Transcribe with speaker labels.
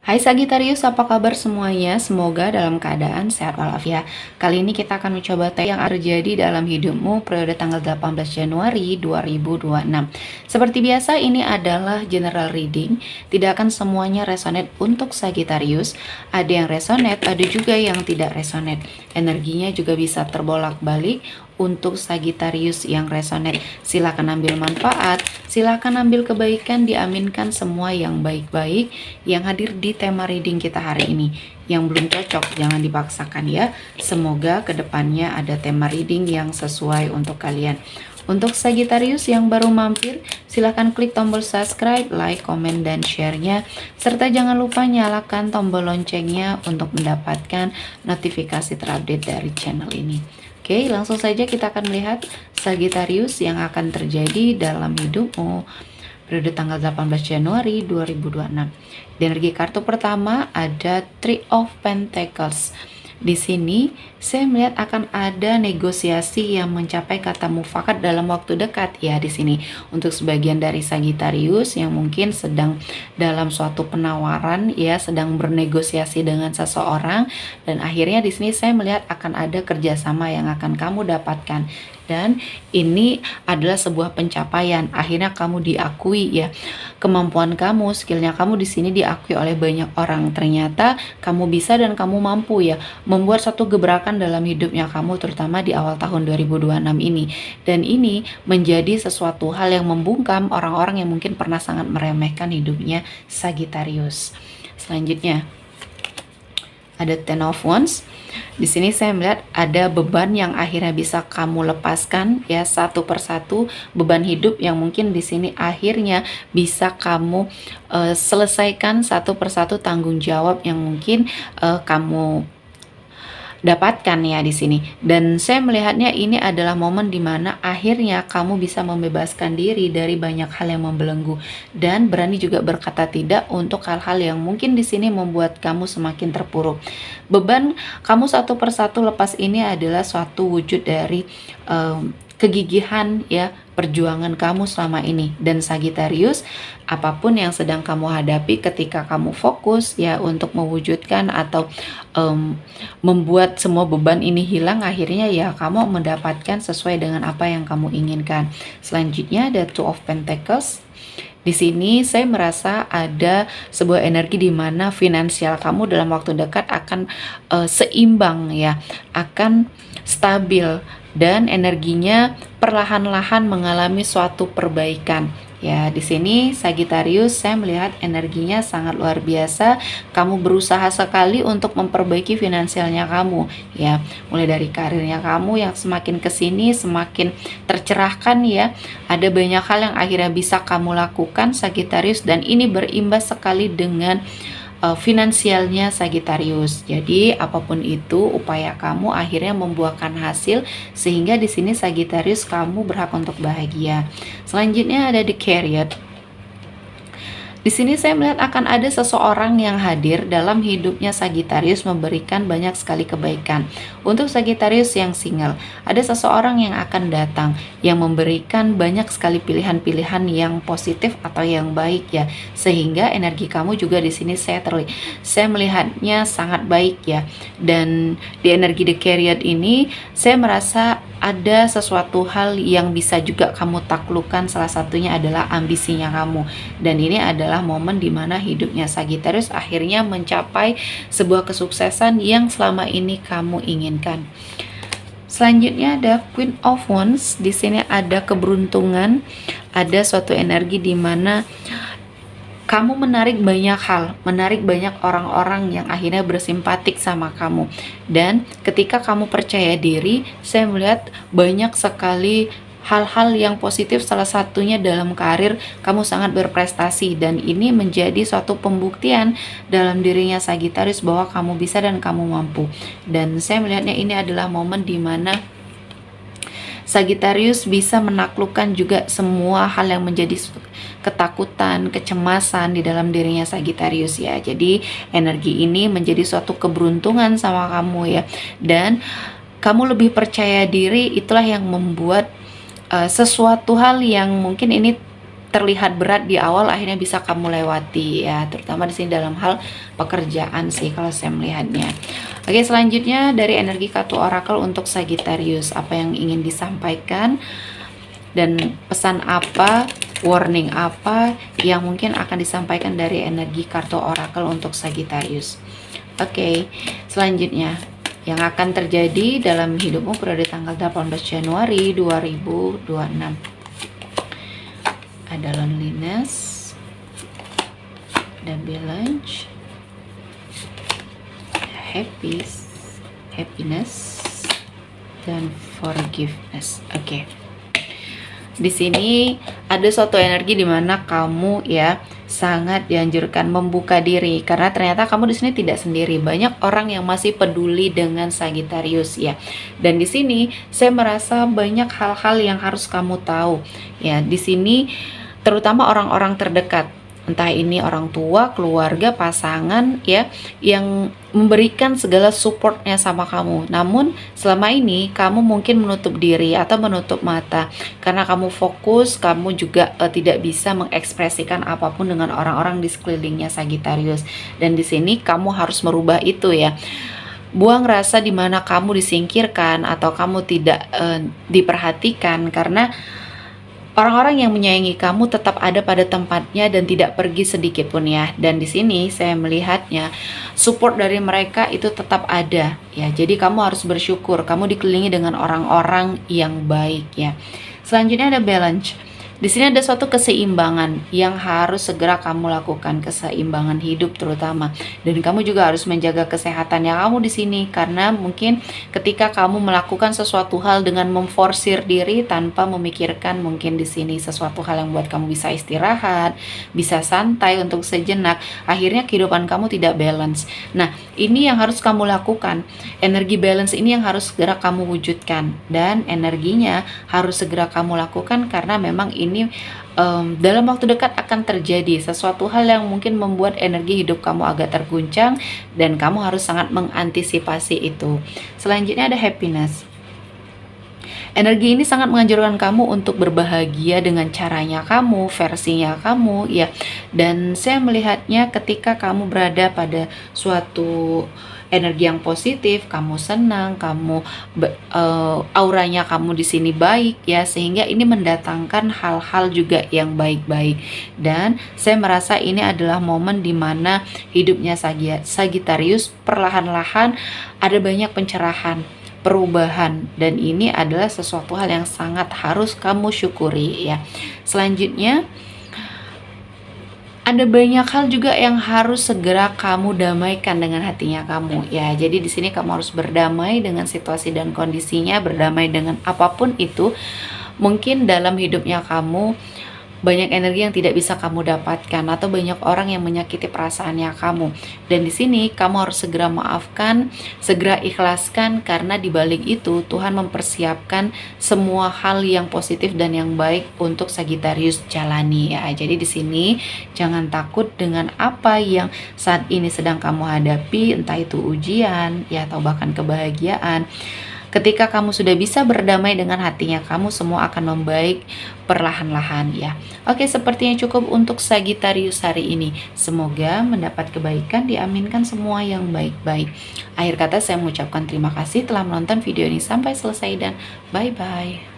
Speaker 1: Hai Sagittarius, apa kabar semuanya? Semoga dalam keadaan sehat walafiat. Kali ini kita akan mencoba teks yang terjadi dalam hidupmu periode tanggal 18 Januari 2026. Seperti biasa, ini adalah general reading. Tidak akan semuanya resonate untuk Sagittarius. Ada yang resonate, ada juga yang tidak resonate. Energinya juga bisa terbolak-balik. Untuk Sagittarius yang resonate, silakan ambil manfaat, silakan ambil kebaikan, diaminkan semua yang baik-baik yang hadir di tema reading kita hari ini. Yang belum cocok jangan dipaksakan ya. Semoga kedepannya ada tema reading yang sesuai untuk kalian. Untuk Sagittarius yang baru mampir, silahkan klik tombol subscribe, like, komen, dan share-nya. Serta jangan lupa nyalakan tombol loncengnya untuk mendapatkan notifikasi terupdate dari channel ini. Oke, langsung saja kita akan melihat Sagittarius yang akan terjadi dalam hidupmu periode tanggal 18 Januari 2026. Di energi kartu pertama ada Three of Pentacles. Di sini saya melihat akan ada negosiasi yang mencapai kata mufakat dalam waktu dekat ya di sini. Untuk sebagian dari Sagittarius yang mungkin sedang dalam suatu penawaran ya, sedang bernegosiasi dengan seseorang, dan akhirnya di sini saya melihat akan ada kerjasama yang akan kamu dapatkan. Dan ini adalah sebuah pencapaian, akhirnya kamu diakui ya, kemampuan kamu, skillnya kamu di sini diakui oleh banyak orang. Ternyata kamu bisa dan kamu mampu ya membuat satu gebrakan dalam hidupnya kamu, terutama di awal tahun 2026 ini. Dan ini menjadi sesuatu hal yang membungkam orang-orang yang mungkin pernah sangat meremehkan hidupnya Sagittarius. Selanjutnya ada Ten of Wands. Di sini saya melihat ada beban yang akhirnya bisa kamu lepaskan ya, satu persatu beban hidup yang mungkin di sini akhirnya bisa kamu selesaikan satu persatu tanggung jawab yang mungkin kamu dapatkan ya di sini. Dan saya melihatnya ini adalah momen dimana akhirnya kamu bisa membebaskan diri dari banyak hal yang membelenggu dan berani juga berkata tidak untuk hal-hal yang mungkin di sini membuat kamu semakin terpuruk. Beban kamu satu persatu lepas ini adalah suatu wujud dari kegigihan ya, perjuangan kamu selama ini. Dan Sagittarius, apapun yang sedang kamu hadapi, ketika kamu fokus ya untuk mewujudkan atau membuat semua beban ini hilang, akhirnya ya kamu mendapatkan sesuai dengan apa yang kamu inginkan. Selanjutnya ada Two of Pentacles. Di sini saya merasa ada sebuah energi di mana finansial kamu dalam waktu dekat akan seimbang ya, akan stabil, dan energinya perlahan-lahan mengalami suatu perbaikan. Ya, di sini Sagittarius saya melihat energinya sangat luar biasa. Kamu berusaha sekali untuk memperbaiki finansialnya kamu ya. Mulai dari karirnya kamu yang semakin kesini semakin tercerahkan ya. Ada banyak hal yang akhirnya bisa kamu lakukan Sagittarius, dan ini berimbas sekali dengan finansialnya Sagittarius. Jadi apapun itu upaya kamu akhirnya membuahkan hasil, sehingga di sini Sagittarius kamu berhak untuk bahagia. Selanjutnya ada The Chariot. Di sini saya melihat akan ada seseorang yang hadir dalam hidupnya Sagittarius memberikan banyak sekali kebaikan. Untuk Sagittarius yang single, ada seseorang yang akan datang yang memberikan banyak sekali pilihan-pilihan yang positif atau yang baik ya. Sehingga energi kamu juga di sini saya melihatnya sangat baik ya. Dan di energi The Chariot ini saya merasa ada sesuatu hal yang bisa juga kamu taklukkan, salah satunya adalah ambisinya kamu. Dan ini adalah momen dimana hidupnya Sagittarius akhirnya mencapai sebuah kesuksesan yang selama ini kamu inginkan. Selanjutnya ada Queen of Wands. Di sini ada keberuntungan, ada suatu energi di mana kamu menarik banyak hal, menarik banyak orang-orang yang akhirnya bersimpatik sama kamu. Dan ketika kamu percaya diri, saya melihat banyak sekali hal-hal yang positif, salah satunya dalam karir kamu sangat berprestasi, dan ini menjadi suatu pembuktian dalam dirinya Sagittarius bahwa kamu bisa dan kamu mampu. Dan saya melihatnya ini adalah momen dimana Sagittarius bisa menaklukkan juga semua hal yang menjadi ketakutan, kecemasan di dalam dirinya Sagittarius ya. Jadi energi ini menjadi suatu keberuntungan sama kamu ya. Dan kamu lebih percaya diri, itulah yang membuat sesuatu hal yang mungkin ini terlihat berat di awal akhirnya bisa kamu lewati ya, terutama di sini dalam hal pekerjaan sih kalau saya melihatnya. Oke, selanjutnya dari energi kartu oracle untuk Sagittarius, apa yang ingin disampaikan dan pesan apa, warning apa yang mungkin akan disampaikan dari energi kartu oracle untuk Sagittarius. Oke, selanjutnya yang akan terjadi dalam hidupmu periode tanggal 18 Januari 2026. Ada loneliness, ada balance, happiness, dan forgiveness. Oke. Di sini ada suatu energi di mana kamu ya sangat dianjurkan membuka diri, karena ternyata kamu di sini tidak sendiri. Banyak orang yang masih peduli dengan Sagittarius ya. Dan di sini saya merasa banyak hal-hal yang harus kamu tahu ya. Di sini terutama orang-orang terdekat, entah ini orang tua, keluarga, pasangan ya, yang memberikan segala supportnya sama kamu. Namun selama ini kamu mungkin menutup diri atau menutup mata karena kamu fokus, kamu juga tidak bisa mengekspresikan apapun dengan orang-orang di sekelilingnya Sagittarius. Dan di sini kamu harus merubah itu ya. Buang rasa di mana kamu disingkirkan atau kamu tidak diperhatikan, karena orang-orang yang menyayangi kamu tetap ada pada tempatnya dan tidak pergi sedikit pun ya. Dan di sini saya melihatnya support dari mereka itu tetap ada ya. Jadi kamu harus bersyukur kamu dikelilingi dengan orang-orang yang baik ya. Selanjutnya ada balance. Di sini ada suatu keseimbangan yang harus segera kamu lakukan, keseimbangan hidup terutama. Dan kamu juga harus menjaga kesehatan yang kamu di sini, karena mungkin ketika kamu melakukan sesuatu hal dengan memforsir diri tanpa memikirkan mungkin di sini sesuatu hal yang buat kamu bisa istirahat, bisa santai untuk sejenak, akhirnya kehidupan kamu tidak balance. Nah, ini yang harus kamu lakukan. Energi balance ini yang harus segera kamu wujudkan, dan energinya harus segera kamu lakukan karena memang ini dalam waktu dekat akan terjadi sesuatu hal yang mungkin membuat energi hidup kamu agak terguncang, dan kamu harus sangat mengantisipasi itu. Selanjutnya ada happiness. Energi ini sangat menganjurkan kamu untuk berbahagia dengan caranya kamu, versinya kamu ya. Dan saya melihatnya ketika kamu berada pada suatu energi yang positif, kamu senang, kamu auranya kamu di sini baik ya, sehingga ini mendatangkan hal-hal juga yang baik-baik. Dan saya merasa ini adalah momen dimana hidupnya Sagittarius perlahan-lahan ada banyak pencerahan, perubahan, dan ini adalah sesuatu hal yang sangat harus kamu syukuri ya. Selanjutnya ada banyak hal juga yang harus segera kamu damaikan dengan hatinya kamu ya. Jadi di sini kamu harus berdamai dengan situasi dan kondisinya, berdamai dengan apapun itu. Mungkin dalam hidupnya kamu banyak energi yang tidak bisa kamu dapatkan, atau banyak orang yang menyakiti perasaannya kamu. Dan di sini kamu harus segera maafkan, segera ikhlaskan, karena di balik itu Tuhan mempersiapkan semua hal yang positif dan yang baik untuk Sagittarius jalani ya. Jadi di sini jangan takut dengan apa yang saat ini sedang kamu hadapi, entah itu ujian ya atau bahkan kebahagiaan. Ketika kamu sudah bisa berdamai dengan hatinya kamu, semua akan membaik perlahan-lahan ya. Oke, sepertinya cukup untuk Sagittarius hari ini. Semoga mendapat kebaikan, diaminkan semua yang baik-baik. Akhir kata saya mengucapkan terima kasih telah menonton video ini sampai selesai, dan bye-bye.